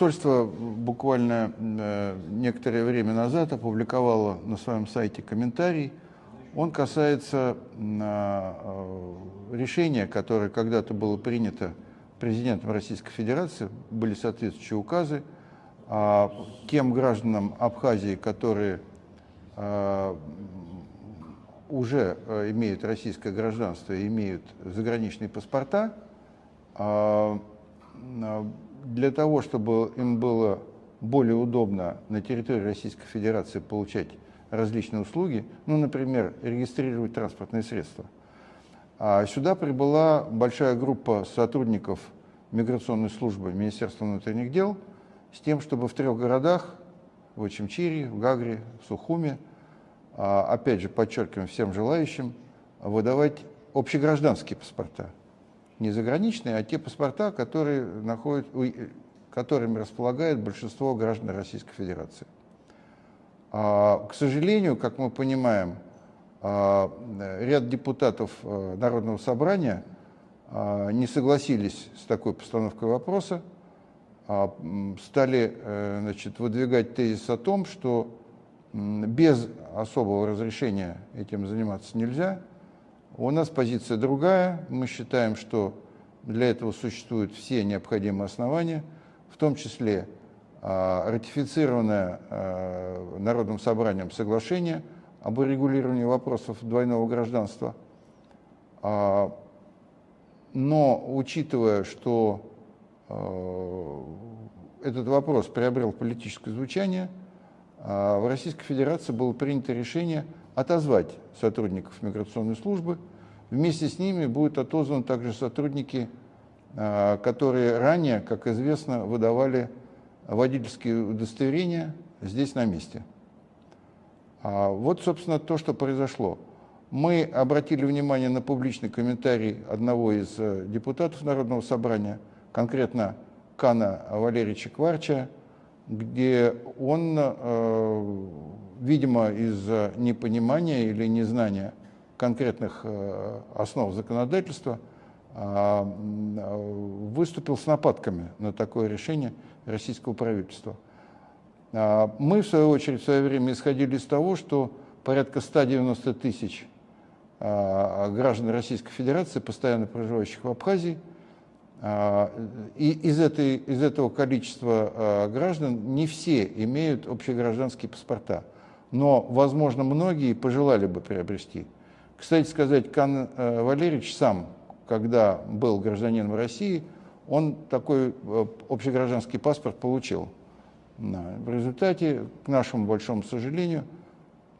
Посольство буквально некоторое время назад опубликовало на своем сайте комментарий. Он касается решения, которое когда-то было принято президентом Российской Федерации, были соответствующие указы, тем гражданам Абхазии, которые уже имеют российское гражданство и имеют заграничные паспорта, для того, чтобы им было более удобно на территории Российской Федерации получать различные услуги, ну, например, регистрировать транспортные средства. Сюда прибыла большая группа сотрудников миграционной службы Министерства внутренних дел с тем, чтобы в 3 городах, в Очимчире, в Гагре, в Сухуме, опять же, подчеркиваем всем желающим, выдавать общегражданские паспорта. Не заграничные, а те паспорта, которыми располагает большинство граждан Российской Федерации. К сожалению, как мы понимаем, ряд депутатов Народного собрания не согласились с такой постановкой вопроса, стали, выдвигать тезис о том, что без особого разрешения этим заниматься нельзя. У нас позиция другая. Мы считаем, что для этого существуют все необходимые основания, в том числе ратифицированное Народным собранием соглашение об урегулировании вопросов двойного гражданства. Но учитывая, что этот вопрос приобрел политическое звучание, в Российской Федерации было принято решение отозвать сотрудников миграционной службы. Вместе с ними будут отозваны также сотрудники, которые ранее, как известно, выдавали водительские удостоверения здесь на месте. Вот, собственно, то, что произошло. Мы обратили внимание на публичный комментарий одного из депутатов Народного собрания, конкретно Кана Валерьевича Кварча, где он, видимо, из-за непонимания или незнания конкретных основ законодательства, выступил с нападками на такое решение российского правительства. Мы, в свою очередь, в свое время исходили из того, что порядка 190 тысяч граждан Российской Федерации, постоянно проживающих в Абхазии, и из этого количества граждан не все имеют общегражданские паспорта, но, возможно, многие пожелали бы приобрести. Кстати сказать, Кан Валерьевич сам, когда был гражданином России, он такой общегражданский паспорт получил. В результате, к нашему большому сожалению,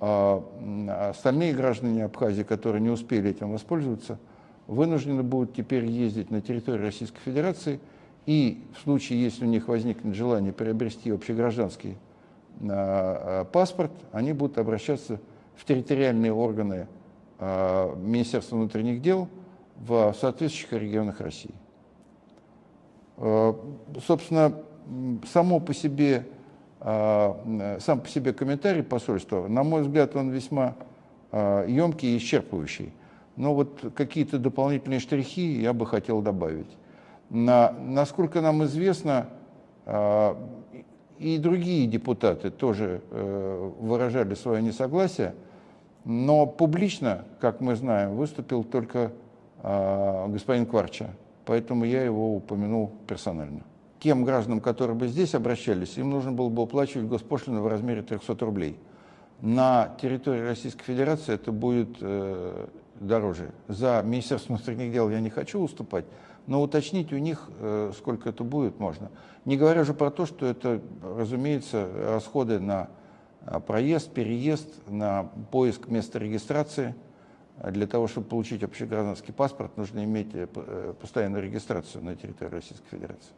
остальные граждане Абхазии, которые не успели этим воспользоваться, вынуждены будут теперь ездить на территорию Российской Федерации, и в случае, если у них возникнет желание приобрести общегражданский паспорт, они будут обращаться в территориальные органы Министерства внутренних дел в соответствующих регионах России. Собственно, сам по себе комментарий посольства, на мой взгляд, он весьма емкий и исчерпывающий. Но вот какие-то дополнительные штрихи я бы хотел добавить. Насколько нам известно, и другие депутаты тоже выражали свое несогласие, но публично, как мы знаем, выступил только господин Кварча, поэтому я его упомянул персонально. Тем гражданам, которые бы здесь обращались, им нужно было бы уплачивать госпошлину в размере 300 рублей. На территории Российской Федерации это будет дороже. За Министерство внутренних дел я не хочу уступать, но уточнить у них, сколько это будет, можно. Не говоря уже про то, что это, разумеется, расходы на проезд, переезд, на поиск места регистрации. Для того, чтобы получить общегражданский паспорт, нужно иметь постоянную регистрацию на территории Российской Федерации.